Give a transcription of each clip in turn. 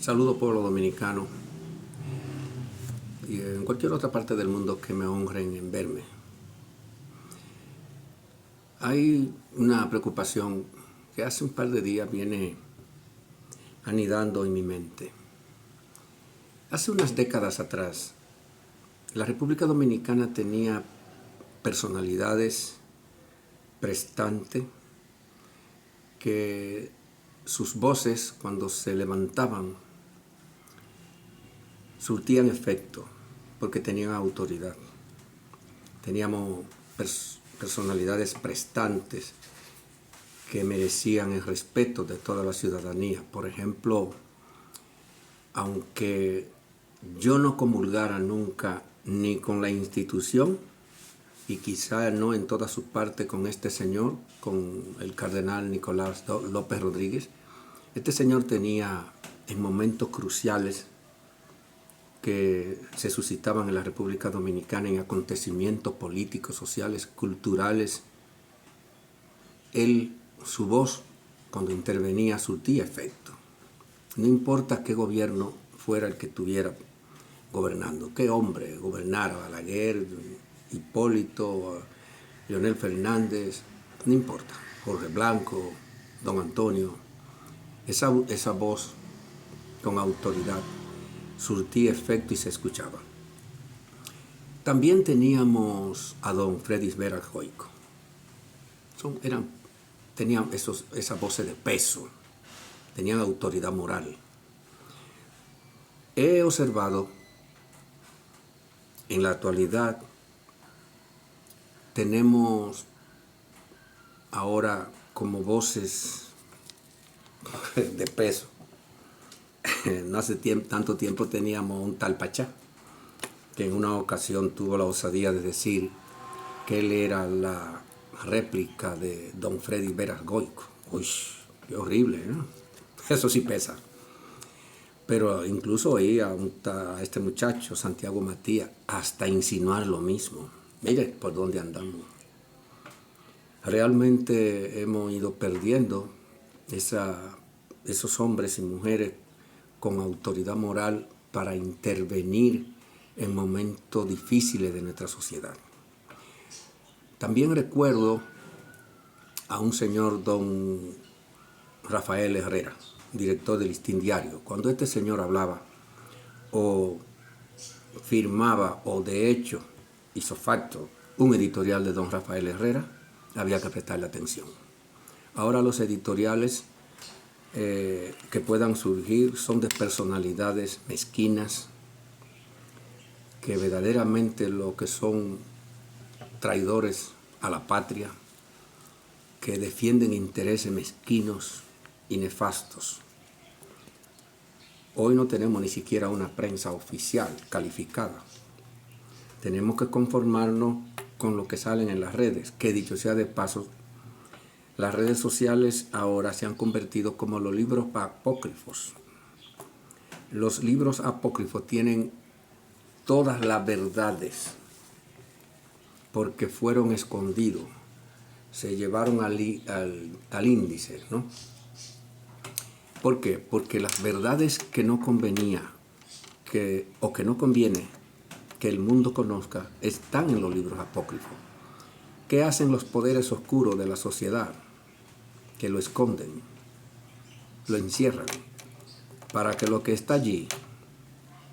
Saludo pueblo dominicano y en cualquier otra parte del mundo que me honren en verme. Hay una preocupación que hace un par de días viene anidando en mi mente. Hace unas décadas atrás, la República Dominicana tenía personalidades prestantes que sus voces, cuando se levantaban, surtían efecto porque tenían autoridad. Teníamos personalidades prestantes que merecían el respeto de toda la ciudadanía. Por ejemplo, aunque yo no comulgara nunca ni con la institución y quizá no en toda su parte con este señor, con el cardenal Nicolás López Rodríguez, este señor tenía en momentos cruciales que se suscitaban en la República Dominicana en acontecimientos políticos, sociales, culturales, su voz cuando intervenía surtía efecto. No importa qué gobierno fuera el que estuviera gobernando, qué hombre gobernara, Balaguer, Hipólito, Leonel Fernández, no importa, Jorge Blanco, Don Antonio, esa voz con autoridad surtía efecto y se escuchaba. También teníamos a don Fredis Vera Goico. Tenían esa voz de peso, tenían autoridad moral. He observado en la actualidad tenemos ahora como voces de peso. No hace tanto tiempo teníamos un tal Pachá, que en una ocasión tuvo la osadía de decir que él era la réplica de don Fredis Vera Goico. Uy, qué horrible, ¿no? Eso sí pesa. Pero incluso oí a este muchacho, Santiago Matías, hasta insinuar lo mismo. Mire por dónde andamos. Realmente hemos ido perdiendo esos hombres y mujeres con autoridad moral para intervenir en momentos difíciles de nuestra sociedad. También recuerdo a un señor don Rafael Herrera, director del Listín Diario. Cuando este señor hablaba o firmaba o de hecho hizo facto un editorial de don Rafael Herrera, había que prestarle atención. Ahora los editoriales que puedan surgir son de personalidades mezquinas que verdaderamente lo que son traidores a la patria, que defienden intereses mezquinos y nefastos. Hoy no tenemos ni siquiera una prensa oficial calificada. Tenemos que conformarnos con lo que salen en las redes, que dicho sea de paso, las redes sociales ahora se han convertido como los libros apócrifos. Los libros apócrifos tienen todas las verdades porque fueron escondidos, se llevaron al índice, ¿no? ¿Por qué? Porque las verdades que no convenía o que no conviene que el mundo conozca están en los libros apócrifos. ¿Qué hacen los poderes oscuros de la sociedad? Que lo esconden, lo encierran, para que lo que está allí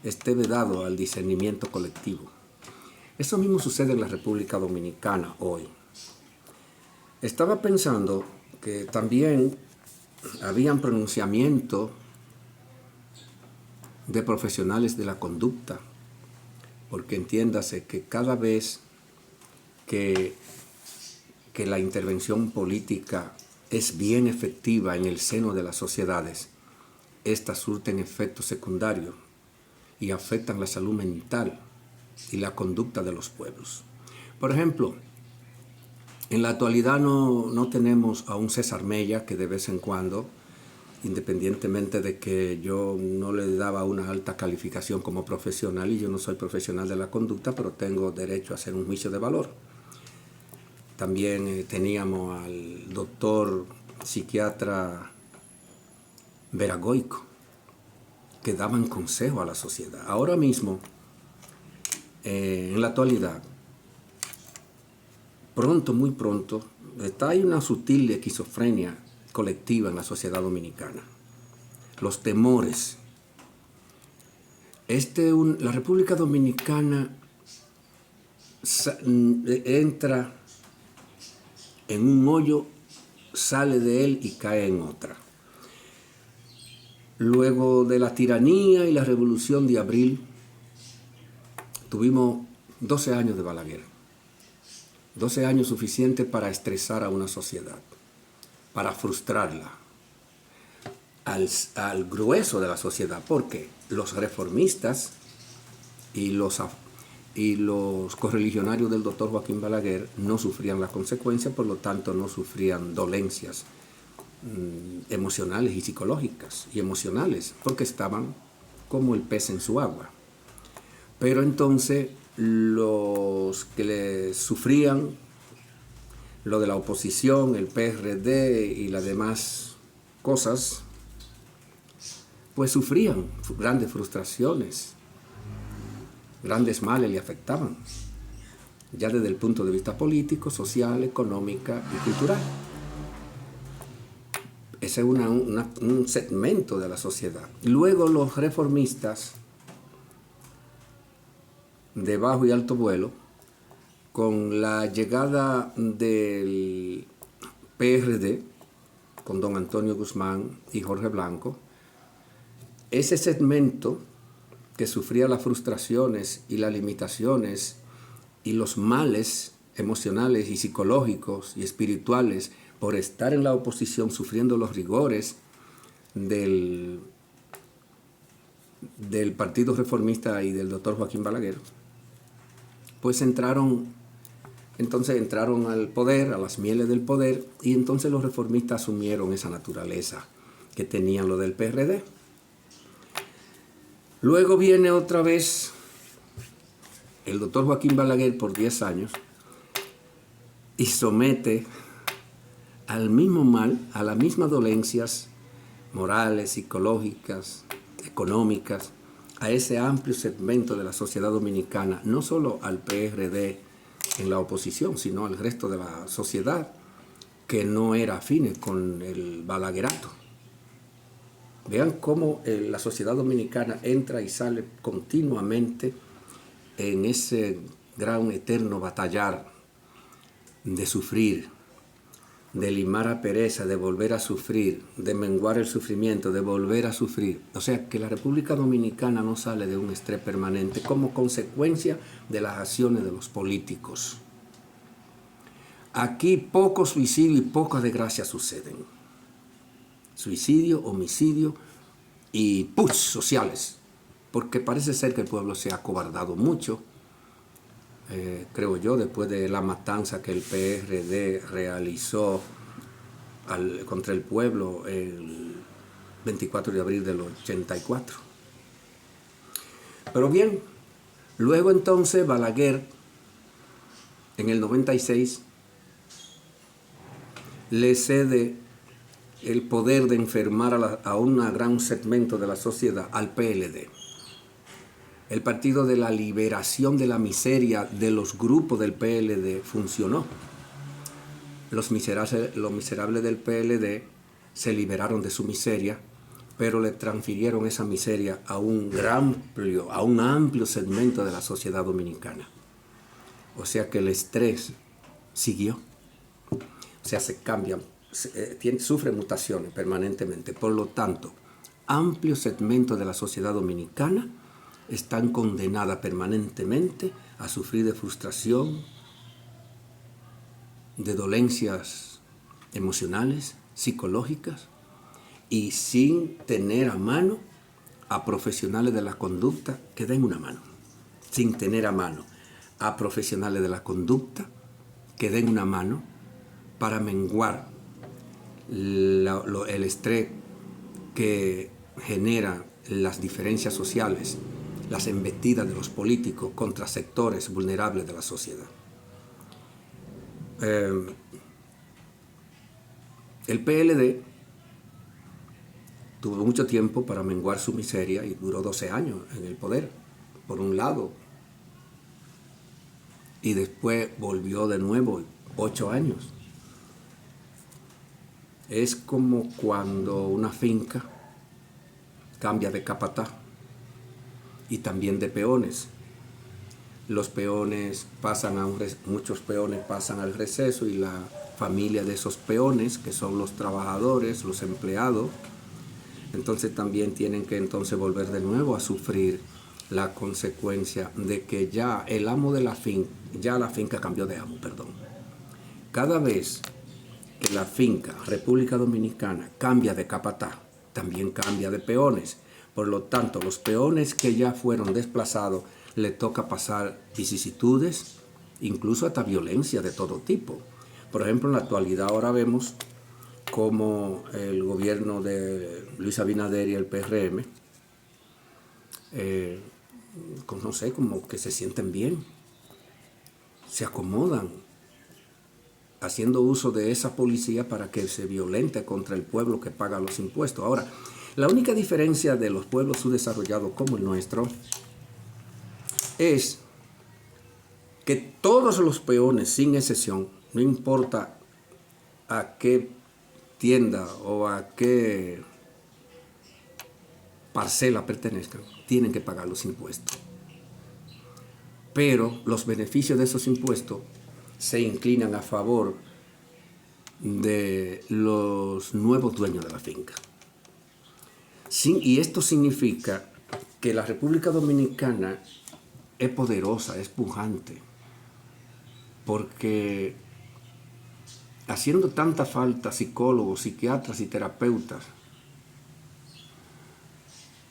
esté vedado al discernimiento colectivo. Eso mismo sucede en la República Dominicana hoy. Estaba pensando que también habían pronunciamientos de profesionales de la conducta, porque entiéndase que cada vez que la intervención política es bien efectiva en el seno de las sociedades, estas surten efectos secundarios y afectan la salud mental y la conducta de los pueblos. Por ejemplo, en la actualidad no tenemos a un César Mella que de vez en cuando, independientemente de que yo no le daba una alta calificación como profesional, y yo no soy profesional de la conducta, pero tengo derecho a hacer un juicio de valor. También teníamos al doctor psiquiatra Vera Goico, que daban consejo a la sociedad. Ahora mismo, en la actualidad, muy pronto, hay una sutil esquizofrenia colectiva en la sociedad dominicana. Los temores. La República Dominicana entra en un hoyo, sale de él y cae en otra. Luego de la tiranía y la revolución de abril, tuvimos 12 años de Balaguer. 12 años suficientes para estresar a una sociedad, para frustrarla al grueso de la sociedad, porque los reformistas y los correligionarios del doctor Joaquín Balaguer no sufrían las consecuencias, por lo tanto no sufrían dolencias emocionales y psicológicas y emocionales, porque estaban como el pez en su agua. Pero entonces los que le sufrían lo de la oposición, el PRD y las demás cosas, pues sufrían grandes frustraciones, grandes males le afectaban, ya desde el punto de vista político, social, económica y cultural. Ese es un segmento de la sociedad. Luego los reformistas de bajo y alto vuelo, con la llegada del PRD, con don Antonio Guzmán y Jorge Blanco, ese segmento que sufría las frustraciones y las limitaciones y los males emocionales y psicológicos y espirituales por estar en la oposición, sufriendo los rigores del Partido Reformista y del doctor Joaquín Balaguer, pues entraron al poder, a las mieles del poder, y entonces los reformistas asumieron esa naturaleza que tenían lo del PRD. Luego viene otra vez el doctor Joaquín Balaguer por 10 años y somete al mismo mal, a las mismas dolencias morales, psicológicas, económicas, a ese amplio segmento de la sociedad dominicana, no solo al PRD en la oposición, sino al resto de la sociedad que no era afín con el balaguerato. Vean cómo la sociedad dominicana entra y sale continuamente en ese gran eterno batallar de sufrir, de limar a pereza, de volver a sufrir, de menguar el sufrimiento, de volver a sufrir. O sea, que la República Dominicana no sale de un estrés permanente como consecuencia de las acciones de los políticos. Aquí poco suicidio y pocas desgracias suceden. Suicidio, homicidio y push sociales, porque parece ser que el pueblo se ha acobardado mucho, creo yo, después de la matanza que el PRD realizó contra el pueblo el 24 de abril del 84. Pero bien, luego entonces Balaguer, en el 96, le cede el poder de enfermar a un gran segmento de la sociedad al PLD. El Partido de la Liberación de la Miseria de los grupos del PLD funcionó. Los miserables del PLD se liberaron de su miseria, pero le transfirieron esa miseria a un amplio segmento de la sociedad dominicana. O sea que el estrés siguió. O sea, se cambian, sufre mutaciones permanentemente. Por lo tanto, amplios segmentos de la sociedad dominicana están condenadas permanentemente a sufrir de frustración, de dolencias emocionales, psicológicas, y sin tener a mano a profesionales de la conducta que den una mano. Sin tener a mano a profesionales de la conducta que den una mano para menguar el estrés que genera las diferencias sociales, las embestidas de los políticos contra sectores vulnerables de la sociedad. El PLD tuvo mucho tiempo para menguar su miseria y duró 12 años en el poder, por un lado. Y después volvió de nuevo, 8 años. Es como cuando una finca cambia de capataz y también de peones. Los peones pasan muchos peones pasan al receso y la familia de esos peones, que son los trabajadores, los empleados, entonces también tienen que entonces volver de nuevo a sufrir la consecuencia de que ya el amo de la finca, ya la finca cambió de amo, perdón. Cada vez que la finca, República Dominicana, cambia de capataz, también cambia de peones. Por lo tanto, los peones que ya fueron desplazados, le toca pasar vicisitudes, incluso hasta violencia de todo tipo. Por ejemplo, en la actualidad ahora vemos cómo el gobierno de Luis Abinader y el PRM, no sé, como que se sienten bien, se acomodan, haciendo uso de esa policía para que se violente contra el pueblo que paga los impuestos. Ahora, la única diferencia de los pueblos subdesarrollados como el nuestro es que todos los peones, sin excepción, no importa a qué tienda o a qué parcela pertenezcan, tienen que pagar los impuestos. Pero los beneficios de esos impuestos se inclinan a favor de los nuevos dueños de la finca. Y esto significa que la República Dominicana es poderosa, es pujante, porque haciendo tanta falta psicólogos, psiquiatras y terapeutas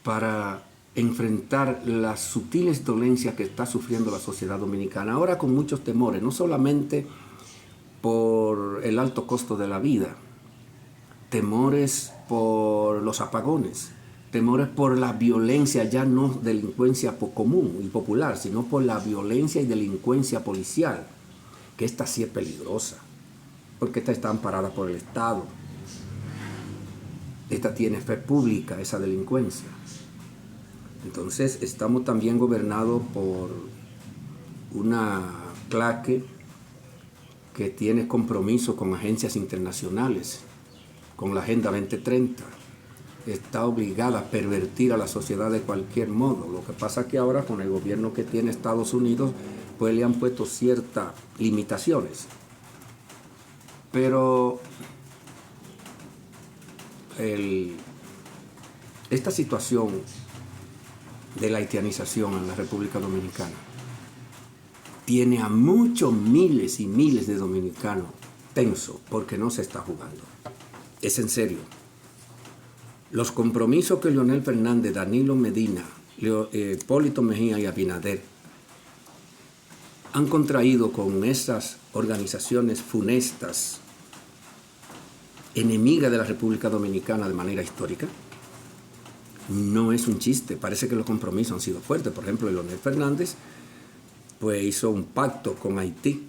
para enfrentar las sutiles dolencias que está sufriendo la sociedad dominicana, ahora con muchos temores, no solamente por el alto costo de la vida, temores por los apagones, temores por la violencia, ya no delincuencia común y popular, sino por la violencia y delincuencia policial, que esta sí es peligrosa, porque esta está amparada por el Estado. Esta tiene fe pública, esa delincuencia. Entonces estamos también gobernados por una claque que tiene compromiso con agencias internacionales, con la Agenda 2030. Está obligada a pervertir a la sociedad de cualquier modo. Lo que pasa es que ahora con el gobierno que tiene Estados Unidos, pues le han puesto ciertas limitaciones. Pero esta situación de la haitianización en la República Dominicana tiene a muchos miles y miles de dominicanos tensos porque no se está jugando. Es en serio. Los compromisos que Leonel Fernández, Danilo Medina, Hipólito Mejía y Abinader han contraído con esas organizaciones funestas, enemigas de la República Dominicana de manera histórica, no es un chiste. Parece que los compromisos han sido fuertes. Por ejemplo, Leonel Fernández pues hizo un pacto con Haití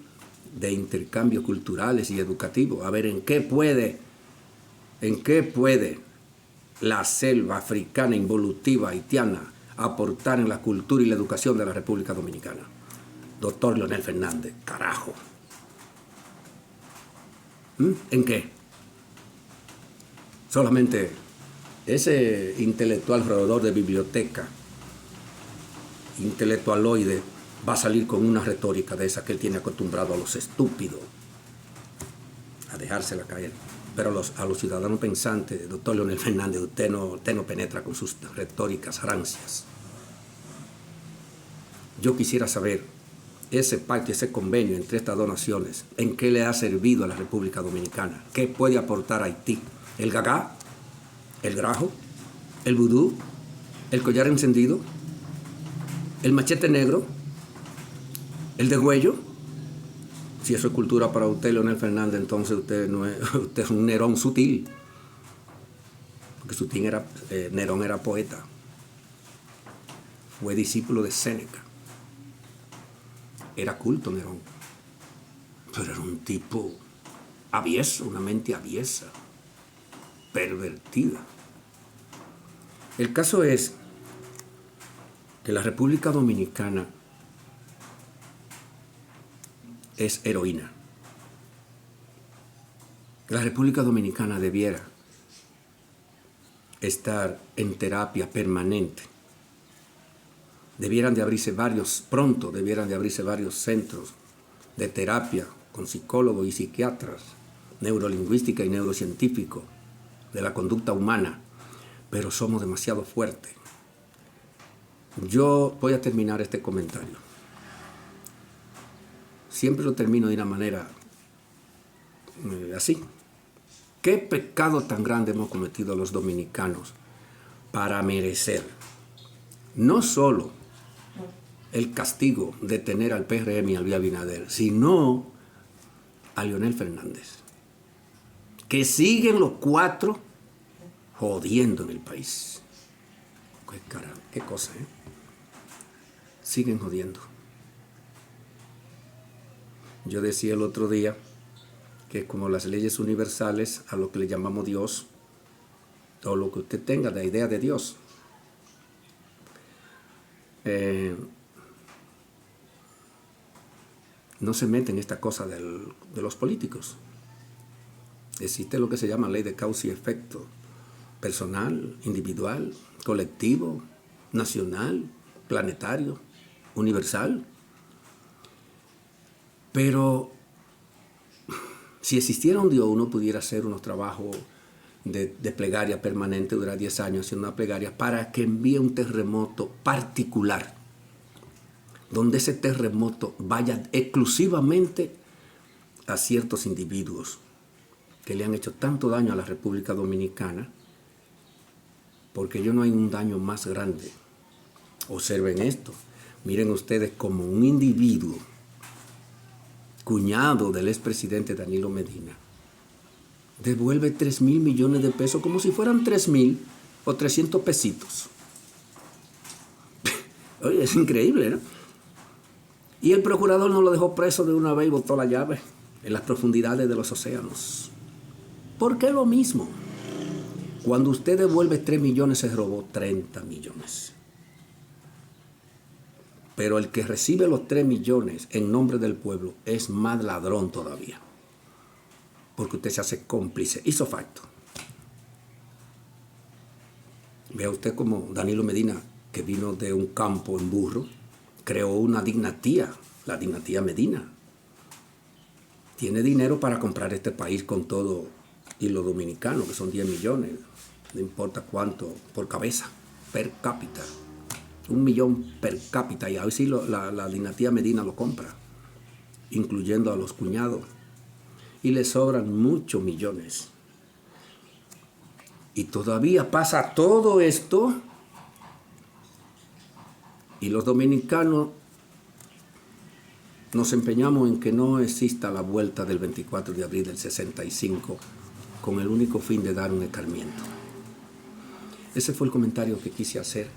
de intercambios culturales y educativos. A ver, ¿en qué puede la selva africana involutiva haitiana aportar en la cultura y la educación de la República Dominicana? Doctor Leonel Fernández, carajo. ¿En qué? Solamente ese intelectual roedor de biblioteca, intelectualoide, va a salir con una retórica de esa que él tiene acostumbrado a los estúpidos, a dejársela caer. Pero a los ciudadanos pensantes, doctor Leonel Fernández, usted no penetra con sus retóricas rancias. Yo quisiera saber ese pacto, ese convenio entre estas dos naciones, ¿en qué le ha servido a la República Dominicana? ¿Qué puede aportar Haití? ¿El gagá? ¿El grajo? ¿El vudú? ¿El collar encendido? ¿El machete negro? ¿El degüello? Si eso es cultura para usted, Leonel Fernández, entonces usted es un Nerón sutil. Porque Nerón era poeta. Fue discípulo de Séneca. Era culto Nerón. Pero era un tipo avieso, una mente aviesa, pervertida. El caso es que la República Dominicana es heroína. La República Dominicana debiera estar en terapia permanente. Debieran de abrirse varios centros de terapia con psicólogos y psiquiatras, neurolingüística y neurocientífico de la conducta humana, pero somos demasiado fuertes. Yo voy a terminar este comentario. Siempre lo termino de una manera así. ¿Qué pecado tan grande hemos cometido los dominicanos para merecer no solo el castigo de tener al PRM y al Luis Abinader, sino a Leonel Fernández? Que siguen los cuatro jodiendo en el país. Qué caramba, qué cosa, ¿eh? Siguen jodiendo. Yo decía el otro día que como las leyes universales a lo que le llamamos Dios, o lo que usted tenga de idea de Dios, no se mete en esta cosa de los políticos. Existe lo que se llama ley de causa y efecto, personal, individual, colectivo, nacional, planetario, universal. Pero si existiera un Dios, uno pudiera hacer unos trabajos de plegaria permanente, durar 10 años haciendo una plegaria para que envíe un terremoto particular, donde ese terremoto vaya exclusivamente a ciertos individuos que le han hecho tanto daño a la República Dominicana, porque no hay un daño más grande. Observen esto, miren ustedes como un individuo, cuñado del expresidente Danilo Medina, devuelve 3,000 millones de pesos como si fueran 3,000 o 300 pesitos. Oye, es increíble, ¿no? Y el procurador no lo dejó preso de una vez y botó la llave en las profundidades de los océanos. ¿Por qué lo mismo? Cuando usted devuelve 3 millones, se robó 30 millones. Pero el que recibe los 3 millones en nombre del pueblo es más ladrón todavía. Porque usted se hace cómplice, hizo facto. Vea usted como Danilo Medina, que vino de un campo en burro, creó una dinastía, la dinastía Medina. Tiene dinero para comprar este país con todo y los dominicanos, que son 10 millones, no importa cuánto, por cabeza, per cápita. 1 millón per cápita, y ahí sí la dinastía Medina lo compra, incluyendo a los cuñados. Y le sobran muchos millones. Y todavía pasa todo esto, y los dominicanos nos empeñamos en que no exista la vuelta del 24 de abril del 65 con el único fin de dar un escarmiento. Ese fue el comentario que quise hacer